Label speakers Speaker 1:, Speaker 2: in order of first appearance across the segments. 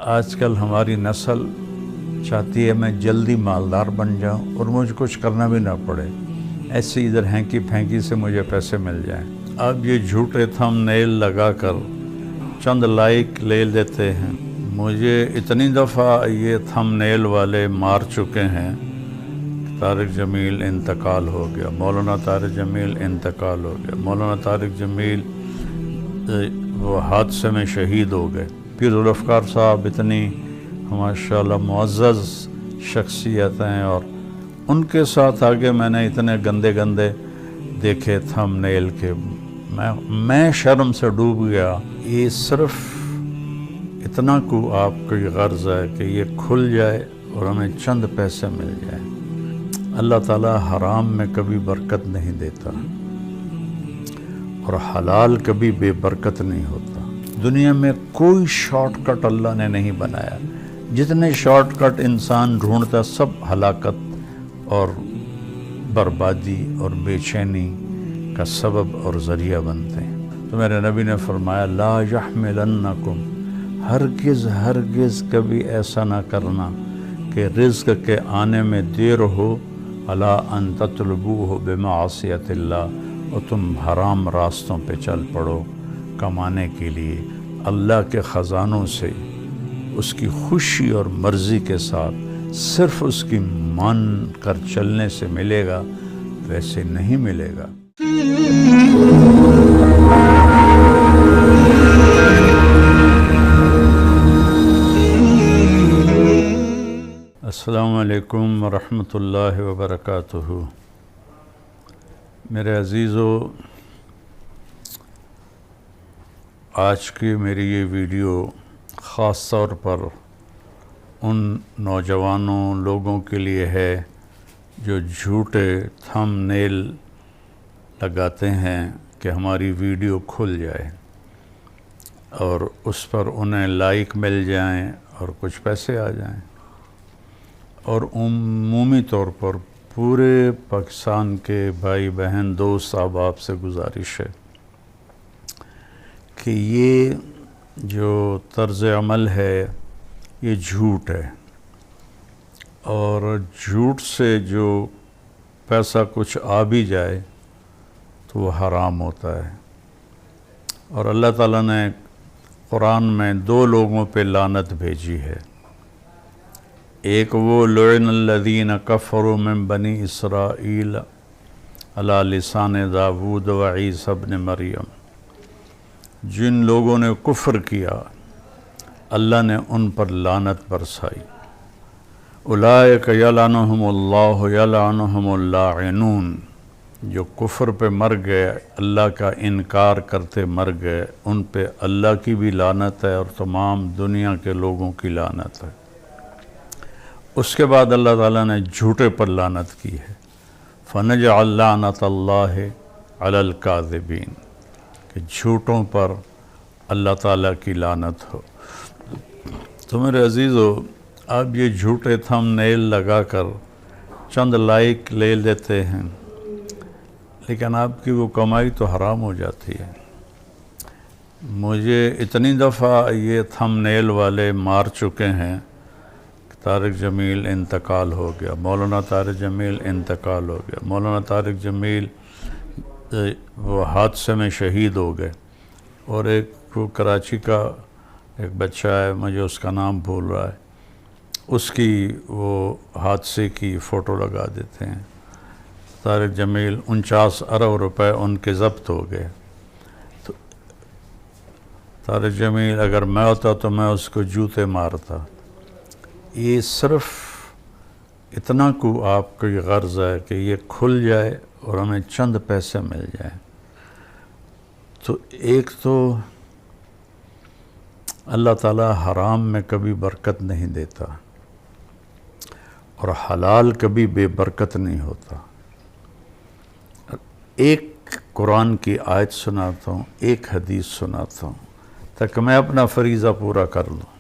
Speaker 1: آج کل ہماری نسل چاہتی ہے میں جلدی مالدار بن جاؤں اور مجھے کچھ کرنا بھی نہ پڑے، ایسے ادھر ہینکی پھینکی سے مجھے پیسے مل جائیں۔ اب یہ جھوٹے تھم نیل لگا کر چند لائک لے لیتے ہیں۔ مجھے اتنی دفعہ یہ تھم نیل والے مار چکے ہیں۔ طارق جمیل انتقال ہو گیا، مولانا طارق جمیل انتقال ہو گیا، مولانا طارق جمیل وہ حادثے میں شہید ہو گئے۔ پیر ذوالفقار صاحب اتنی ماشاءاللہ معزز شخصیت ہیں، اور ان کے ساتھ آگے میں نے اتنے گندے گندے دیکھے تھم نیل کے میں شرم سے ڈوب گیا۔ یہ صرف اتنا کو آپ کی غرض ہے کہ یہ کھل جائے اور ہمیں چند پیسے مل جائیں۔ اللہ تعالیٰ حرام میں کبھی برکت نہیں دیتا اور حلال کبھی بے برکت نہیں ہوتا۔ دنیا میں کوئی شارٹ کٹ اللہ نے نہیں بنایا۔ جتنے شارٹ کٹ انسان ڈھونڈتا سب ہلاکت اور بربادی اور بے چینی کا سبب اور ذریعہ بنتے ہیں۔ تو میرے نبی نے فرمایا لا یحملنکم، ہرگز ہرگز کبھی ایسا نہ کرنا کہ رزق کے آنے میں دیر ہو، الا ان تطلبوہ بمعصیت اللہ، اور تم حرام راستوں پہ چل پڑو کمانے کے لیے۔ اللہ کے خزانوں سے اس کی خوشی اور مرضی کے ساتھ صرف اس کی مان کر چلنے سے ملے گا، ویسے نہیں ملے گا۔ السلام علیکم ورحمۃ اللہ وبرکاتہ۔ میرے عزیزو، آج کی میری یہ ویڈیو خاص طور پر ان نوجوانوں لوگوں کے لیے ہے جو جھوٹے تھم نیل لگاتے ہیں کہ ہماری ویڈیو کھل جائے اور اس پر انہیں لائک مل جائیں اور کچھ پیسے آ جائیں۔ اور عمومی طور پر پورے پاکستان کے بھائی بہن دوست احباب سے گزارش ہے کہ یہ جو طرز عمل ہے یہ جھوٹ ہے، اور جھوٹ سے جو پیسہ کچھ آ بھی جائے تو وہ حرام ہوتا ہے۔ اور اللہ تعالیٰ نے قرآن میں دو لوگوں پہ لعنت بھیجی ہے۔ ایک وہ لعن الذین کفروا من بنی اسرائیل علی لسان داود و عیسی ابن مریم، جن لوگوں نے کفر کیا اللہ نے ان پر لعنت برسائی۔ اولئک یلعنہم اللہ یلعنہم اللاعنون، جو کفر پہ مر گئے، اللہ کا انکار کرتے مر گئے، ان پہ اللہ کی بھی لعنت ہے اور تمام دنیا کے لوگوں کی لعنت ہے۔ اس کے بعد اللہ تعالیٰ نے جھوٹے پر لعنت کی ہے، فنجعل لعنت اللہ علی الکاذبین، کہ جھوٹوں پر اللہ تعالیٰ کی لعنت ہو۔ تو میرے عزیزو، اب یہ جھوٹے تھم نیل لگا کر چند لائک لے لیتے ہیں، لیکن آپ کی وہ کمائی تو حرام ہو جاتی ہے۔ مجھے اتنی دفعہ یہ تھم نیل والے مار چکے ہیں۔ طارق جمیل انتقال ہو گیا، مولانا طارق جمیل انتقال ہو گیا، مولانا طارق جمیل وہ حادثے میں شہید ہو گئے۔ اور ایک کراچی کا ایک بچہ ہے، مجھے اس کا نام بھول رہا ہے، اس کی وہ حادثے کی فوٹو لگا دیتے ہیں۔ طارق جمیل 49 ارب روپے ان کے ضبط ہو گئے۔ تو طارق جمیل اگر میں ہوتا تو میں اس کو جوتے مارتا۔ یہ صرف اتنا کو آپ کی غرض ہے کہ یہ کھل جائے اور ہمیں چند پیسے مل جائیں۔ تو ایک تو اللہ تعالیٰ حرام میں کبھی برکت نہیں دیتا اور حلال کبھی بے برکت نہیں ہوتا۔ ایک قرآن کی آیت سناتا ہوں، ایک حدیث سناتا ہوں تاکہ میں اپنا فریضہ پورا کر لوں۔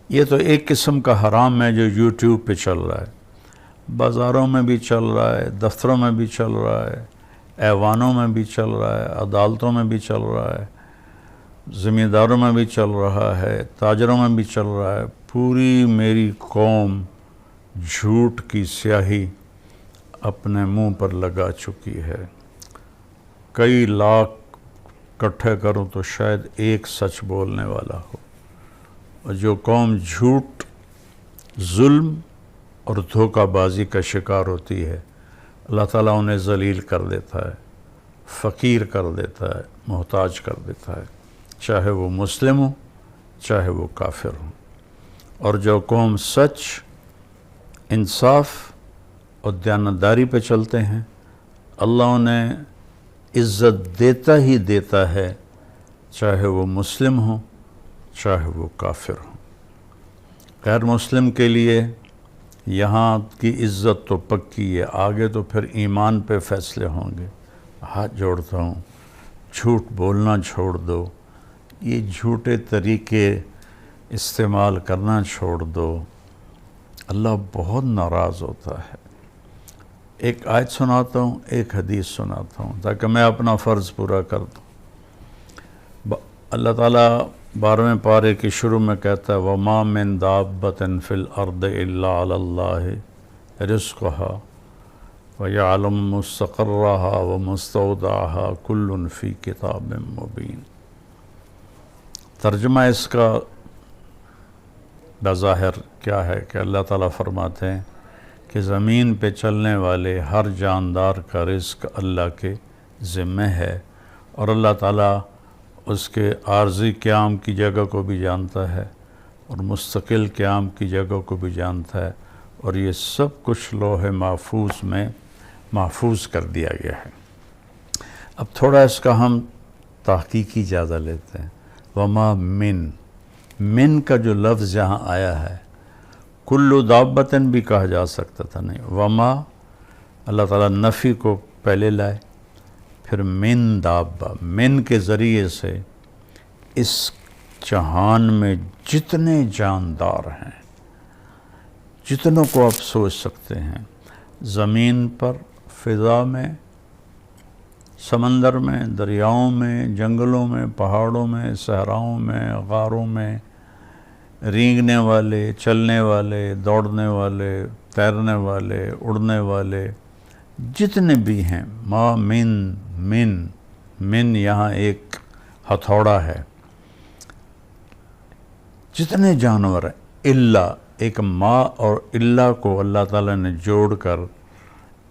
Speaker 1: یہ تو ایک قسم کا حرام ہے جو یوٹیوب پہ چل رہا ہے، بازاروں میں بھی چل رہا ہے، دفتروں میں بھی چل رہا ہے، ایوانوں میں بھی چل رہا ہے، عدالتوں میں بھی چل رہا ہے، زمینداروں میں بھی چل رہا ہے، تاجروں میں بھی چل رہا ہے، پوری میری قوم جھوٹ کی سیاہی اپنے منہ پر لگا چکی ہے۔ کئی لاکھ اکٹھے کروں تو شاید ایک سچ بولنے والا ہو، اور جو قوم جھوٹ، ظلم اور دھوکہ بازی کا شکار ہوتی ہے، اللہ تعالیٰ انہیں ذلیل کر دیتا ہے، فقیر کر دیتا ہے، محتاج کر دیتا ہے، چاہے وہ مسلم ہو چاہے وہ کافر ہو۔ اور جو قوم سچ، انصاف اور دیانتداری پہ چلتے ہیں، اللہ انہیں عزت دیتا ہی دیتا ہے، چاہے وہ مسلم ہو چاہے وہ کافر ہو۔ غیر مسلم کے لیے یہاں کی عزت تو پکی ہے، آگے تو پھر ایمان پہ فیصلے ہوں گے۔ ہاتھ جوڑتا ہوں، جھوٹ بولنا چھوڑ دو، یہ جھوٹے طریقے استعمال کرنا چھوڑ دو، اللہ بہت ناراض ہوتا ہے۔ ایک آیت سناتا ہوں، ایک حدیث سناتا ہوں تاکہ میں اپنا فرض پورا کر دوں۔ اللہ تعالیٰ 12ویں پارے کے شروع میں کہتا ہے وَمَا مِن دَابَّةٍ فِي الْأَرْضِ إِلَّا عَلَى اللَّهِ رِزْقُهَا وَيَعْلَمُ مُسْتَقَرَّهَا وَمُسْتَوْدَعَهَا كُلٌّ فِي كِتَابٍ مُبِينٍ۔ ترجمہ اس کا بظاہر کیا ہے کہ اللہ تعالیٰ فرماتے ہیں کہ زمین پہ چلنے والے ہر جاندار کا رزق اللہ کے ذمہ ہے، اور اللہ تعالیٰ اس کے عارضی قیام کی جگہ کو بھی جانتا ہے اور مستقل قیام کی جگہ کو بھی جانتا ہے، اور یہ سب کچھ لوح محفوظ میں محفوظ کر دیا گیا ہے۔ اب تھوڑا اس کا ہم تحقیقی جائزہ لیتے ہیں۔ وما من کا جو لفظ یہاں آیا ہے، کلو دابتن بھی کہا جا سکتا تھا، نہیں، وما اللہ تعالیٰ نفی کو پہلے لائے، پھر من دابہ، من کے ذریعے سے اس جہان میں جتنے جاندار ہیں، جتنوں کو آپ سوچ سکتے ہیں، زمین پر، فضا میں، سمندر میں، دریاؤں میں، جنگلوں میں، پہاڑوں میں، صحراؤں میں، غاروں میں، رینگنے والے، چلنے والے، دوڑنے والے، تیرنے والے، اڑنے والے، جتنے بھی ہیں، ما من یہاں ایک ہتھوڑا ہے، جتنے جانور ہیں، الا، ایک ما اور الا کو اللہ تعالیٰ نے جوڑ کر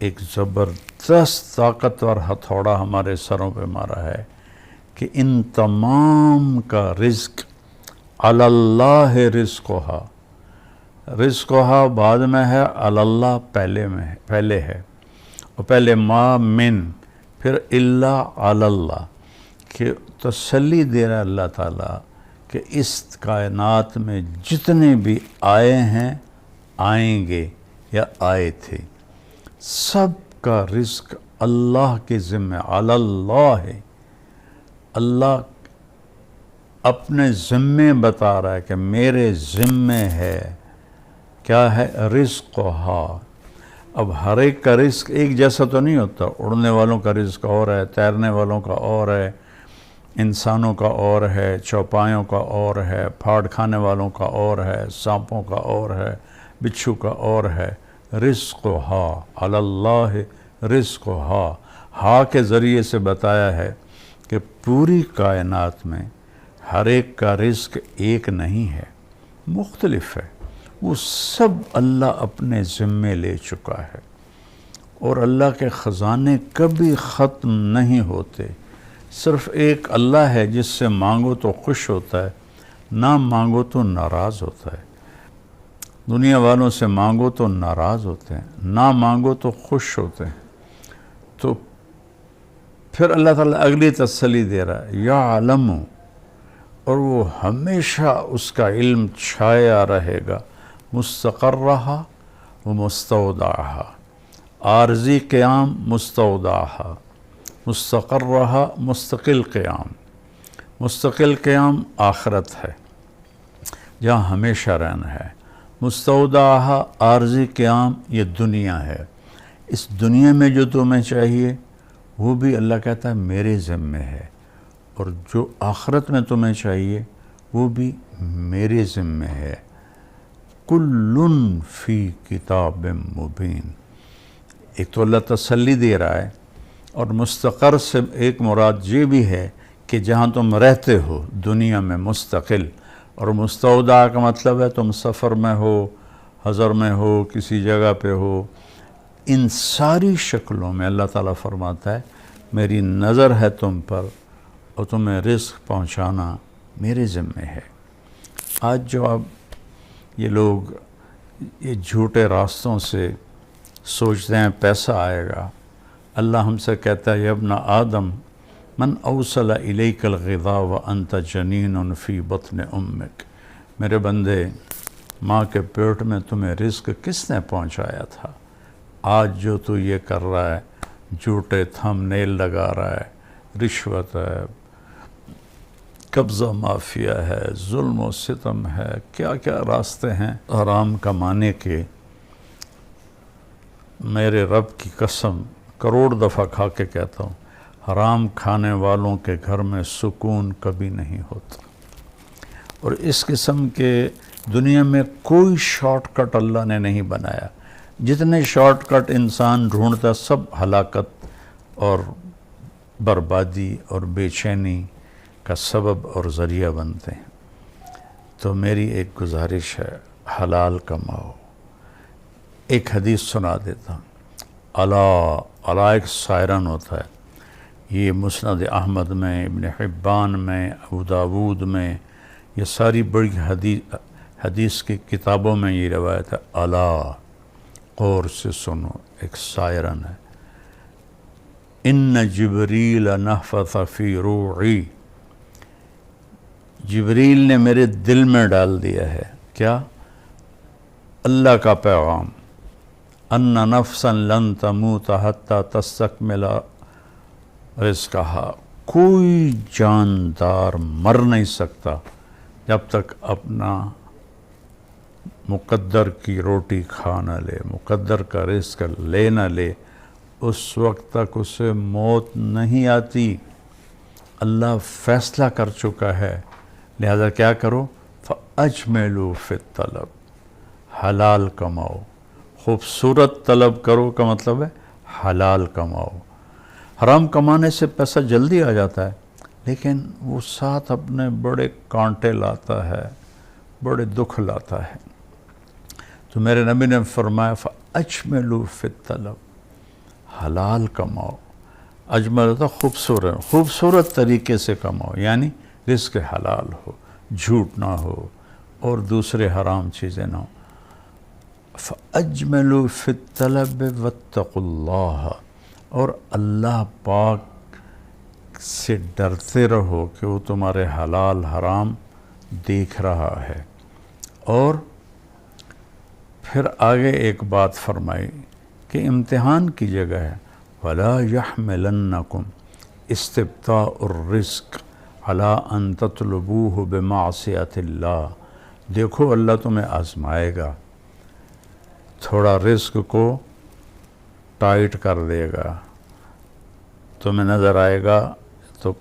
Speaker 1: ایک زبردست طاقتور ہتھوڑا ہمارے سروں پہ مارا ہے کہ ان تمام کا رزق علی اللہ رزقها بعد میں ہے، علی اللہ پہلے ہے، اور پہلے ما من، پھر الا علی اللہ، کہ تسلی دے رہا ہے اللہ تعالیٰ کہ اس کائنات میں جتنے بھی آئے ہیں، آئیں گے یا آئے تھے، سب کا رزق اللہ کے ذمہ، علی اللہ ہے۔ اللہ اپنے ذمے بتا رہا ہے کہ میرے ذمے ہے، کیا ہے؟ رزقھا۔ اب ہر ایک کا رزق ایک جیسا تو نہیں ہوتا، اڑنے والوں کا رزق اور ہے، تیرنے والوں کا اور ہے، انسانوں کا اور ہے، چوپایوں کا اور ہے، پھاڑ کھانے والوں کا اور ہے، سانپوں کا اور ہے، بچھو کا اور ہے۔ رزقھا، علی اللہ رزقھا، ہا کے ذریعے سے بتایا ہے کہ پوری کائنات میں ہر ایک کا رزق ایک نہیں ہے، مختلف ہے، وہ سب اللہ اپنے ذمے لے چکا ہے، اور اللہ کے خزانے کبھی ختم نہیں ہوتے۔ صرف ایک اللہ ہے جس سے مانگو تو خوش ہوتا ہے، نہ مانگو تو ناراض ہوتا ہے۔ دنیا والوں سے مانگو تو ناراض ہوتے ہیں، نہ مانگو تو خوش ہوتے ہیں۔ تو پھر اللہ تعالیٰ اگلی تسلی دے رہا ہے، یعلم، اور وہ ہمیشہ اس کا علم چھایا رہے گا، مستقرہا و مستودعہا، عارضی قیام، مستودعہا، مستقرہا مستقل قیام، مستقل قیام آخرت ہے جہاں ہمیشہ رہنا ہے، مستودعہا عارضی قیام یہ دنیا ہے، اس دنیا میں جو تمہیں چاہیے وہ بھی اللہ کہتا ہے میرے ذمے ہے، اور جو آخرت میں تمہیں چاہیے وہ بھی میرے ذمہ ہے۔ کلٌ فی کتاب مبین۔ ایک تو اللہ تسلی دے رہا ہے، اور مستقر سے ایک مراد یہ بھی ہے کہ جہاں تم رہتے ہو دنیا میں مستقل، اور مستودع کا مطلب ہے تم سفر میں ہو، حضر میں ہو، کسی جگہ پہ ہو، ان ساری شکلوں میں اللہ تعالیٰ فرماتا ہے میری نظر ہے تم پر، اور تمہیں رزق پہنچانا میرے ذمہ ہے۔ آج جو اب یہ لوگ یہ جھوٹے راستوں سے سوچتے ہیں پیسہ آئے گا، اللہ ہم سے کہتا ہے یا ابن آدم من اوصل الیک الغذاء وانت جنین فی بطن امک، میرے بندے ماں کے پیٹ میں تمہیں رزق کس نے پہنچایا تھا؟ آج جو تو یہ کر رہا ہے، جھوٹے تھم نیل لگا رہا ہے، رشوت ہے، قبضہ مافیا ہے، ظلم و ستم ہے، کیا کیا راستے ہیں حرام کمانے کے۔ میرے رب کی قسم کروڑ دفعہ کھا کے کہتا ہوں، حرام کھانے والوں کے گھر میں سکون کبھی نہیں ہوتا۔ اور اس قسم کے دنیا میں کوئی شارٹ کٹ اللہ نے نہیں بنایا۔ جتنے شارٹ کٹ انسان ڈھونڈتا سب ہلاکت اور بربادی اور بے چینی کا سبب اور ذریعہ بنتے ہیں۔ تو میری ایک گزارش ہے، حلال کماؤ۔ ایک حدیث سنا دیتا ہوں۔ الا ایک سائرن ہوتا ہے، یہ مسند احمد میں، ابن حبان میں، ابو داود میں، یہ ساری بڑی حدیث کی کتابوں میں یہ روایت ہے۔ الا، غور سے سنو، ایک سائرن ہے۔ ان جبریل نفث فی روعی، جبریل نے میرے دل میں ڈال دیا ہے کیا؟ اللہ کا پیغام، ان نفسا لن تموت حتی تستکمل رزقہا، کوئی جاندار مر نہیں سکتا جب تک اپنا مقدر کی روٹی کھا نہ لے، مقدر کا رزق لے نہ لے، اس وقت تک اسے موت نہیں آتی۔ اللہ فیصلہ کر چکا ہے، لہذا کیا کرو؟ فَأَجْمِلُوا فِي الطَّلَب، حلال کماؤ۔ خوبصورت طلب کرو کا مطلب ہے حلال کماؤ۔ حرام کمانے سے پیسہ جلدی آ جاتا ہے، لیکن وہ ساتھ اپنے بڑے کانٹے لاتا ہے، بڑے دکھ لاتا ہے۔ تو میرے نبی نے فرمایا فَأَجْمِلُوا فِي الطَّلَب، حلال کماؤ۔ اجمل ہوتا خوبصورت طریقے سے کماؤ، یعنی رزق حلال ہو، جھوٹ نہ ہو اور دوسرے حرام چیزیں نہ ہو۔ فَأَجْمِلُوا فِي الطَّلَبِ وَاتَّقُوا اللَّهَ، اور اللہ پاک سے ڈرتے رہو کہ وہ تمہارے حلال حرام دیکھ رہا ہے۔ اور پھر آگے ایک بات فرمائی کہ امتحان کی جگہ ہے، وَلَا يَحْمِلَنَّكُمْ اسْتِبْطَاءُ الرِّزْقِ عَلَىٰ أَن تَطْلُبُوهُ بِمَعْصِيَةِ اللَّهِ، دیکھو اللہ تمہیں آزمائے گا، تھوڑا رزق کو ٹائٹ کر دے گا، تمہیں نظر آئے گا تو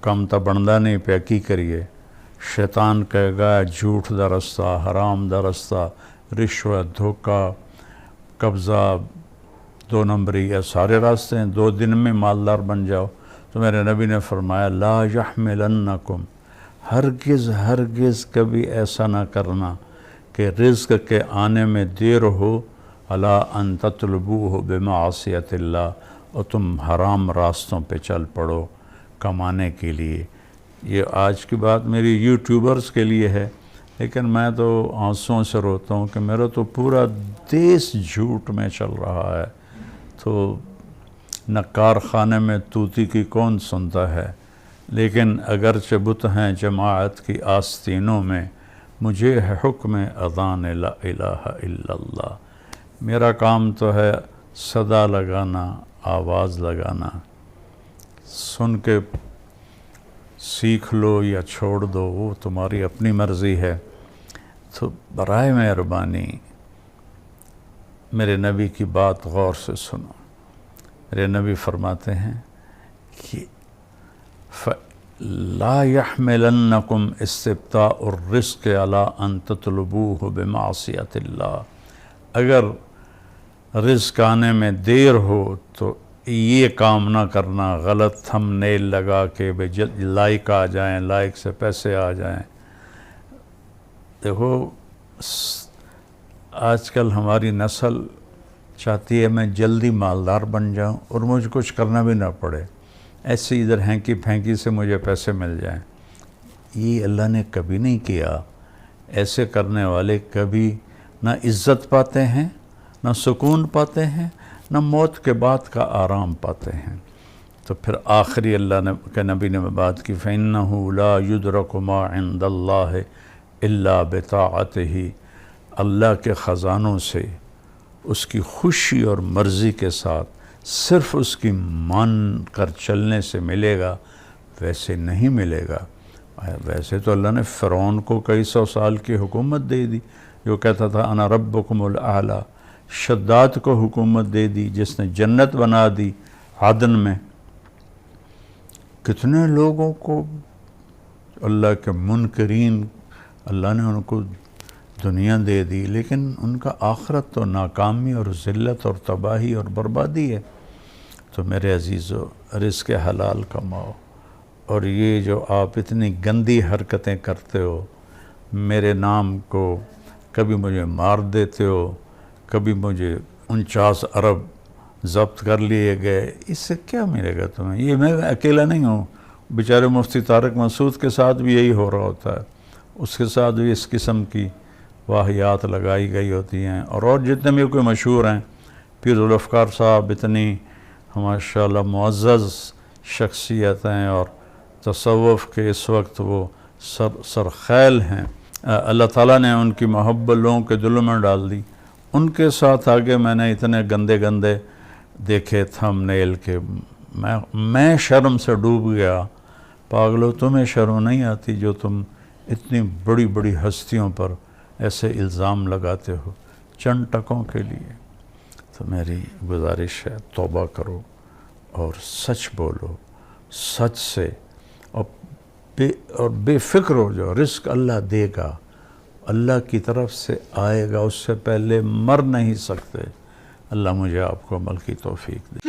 Speaker 1: کم تا بندہ نہیں پہ کی کریے، شیطان کہے گا جھوٹ دا رستہ، حرام دا رستہ، رشوت، دھوکہ، قبضہ، دو نمبری، یہ سارے راستے ہیں، 2 دن میں مالدار بن جاؤ۔ تو میرے نبی نے فرمایا لا یحملنکم، ہرگز کبھی ایسا نہ کرنا کہ رزق کے آنے میں دیر ہو، الا ان تطلبوہ بمعصیت اللہ، اور تم حرام راستوں پہ چل پڑو کمانے کے لیے۔ یہ آج کی بات میری یوٹیوبرز کے لیے ہے، لیکن میں تو آنسوؤں سے روتا ہوں کہ میرا تو پورا دیس جھوٹ میں چل رہا ہے، تو نہ کارخانے میں طوطی کی کون سنتا ہے، لیکن اگرچہ بت ہیں جماعت کی آستینوں میں، مجھے ہے حکم اذان لا الہ الا اللہ۔ میرا کام تو ہے صدا لگانا، آواز لگانا، سن کے سیکھ لو یا چھوڑ دو، وہ تمہاری اپنی مرضی ہے۔ تو برائے مہربانی میرے نبی کی بات غور سے سنو۔ میرے نبی فرماتے ہیں کہ لا يحملنکم استبطاء الرزق علی ان تطلبوہ بمعصیت اللہ، اگر رزق آنے میں دیر ہو تو یہ کام نہ کرنا غلط تھم نیل لگا کے لائک آ جائیں، لائک سے پیسے آ جائیں۔ دیکھو آج کل ہماری نسل چاہتی ہے میں جلدی مالدار بن جاؤں اور مجھے کچھ کرنا بھی نہ پڑے، ایسے ادھر ہینکی پھینکی سے مجھے پیسے مل جائیں۔ یہ اللہ نے کبھی نہیں کیا۔ ایسے کرنے والے کبھی نہ عزت پاتے ہیں، نہ سکون پاتے ہیں، نہ موت کے بعد کا آرام پاتے ہیں۔ تو پھر آخری اللہ کے نبی نے بات کی فَإِنَّهُ لَا يُدْرَكُ مَا عِنْدَ اللَّهِ إِلَّا بِطَاعَتِهِ، اللہ کے خزانوں سے اس کی خوشی اور مرضی کے ساتھ صرف اس کی مان کر چلنے سے ملے گا، ویسے نہیں ملے گا۔ ویسے تو اللہ نے فرعون کو کئی سو سال کی حکومت دے دی، جو کہتا تھا انا ربکم الاعلی۔ شداد کو حکومت دے دی جس نے جنت بنا دی عدن میں۔ کتنے لوگوں کو اللہ کے منکرین اللہ نے ان کو دنیا دے دی، لیکن ان کا آخرت تو ناکامی اور ذلت اور تباہی اور بربادی ہے۔ تو میرے عزیزو، رزق حلال کماؤ، اور یہ جو آپ اتنی گندی حرکتیں کرتے ہو، میرے نام کو کبھی مجھے مار دیتے ہو، کبھی مجھے 49 ارب ضبط کر لیے گئے، اس سے کیا ملے گا تمہیں؟ یہ میں اکیلا نہیں ہوں، بیچارے مفتی طارق مسعود کے ساتھ بھی یہی ہو رہا ہوتا ہے، اس کے ساتھ بھی اس قسم کی واہیات لگائی گئی ہوتی ہیں، اور جتنے بھی کوئی مشہور ہیں، پیر ذوالفقار صاحب اتنی ماشاءاللہ معزز شخصیت ہیں اور تصوف کے اس وقت وہ سرخیل ہیں، اللہ تعالیٰ نے ان کی محبت لوگوں کے دلوں میں ڈال دی۔ ان کے ساتھ آگے میں نے اتنے گندے گندے دیکھے تھم نیل کے میں شرم سے ڈوب گیا۔ پاگلو، تمہیں شرم نہیں آتی جو تم اتنی بڑی بڑی ہستیوں پر ایسے الزام لگاتے ہو چند ٹکوں کے لیے؟ تو میری گزارش ہے توبہ کرو اور سچ بولو، سچ سے، اور بے فکر ہو جو رزق اللہ دے گا، اللہ کی طرف سے آئے گا، اس سے پہلے مر نہیں سکتے۔ اللہ مجھے آپ کو عمل کی توفیق دے۔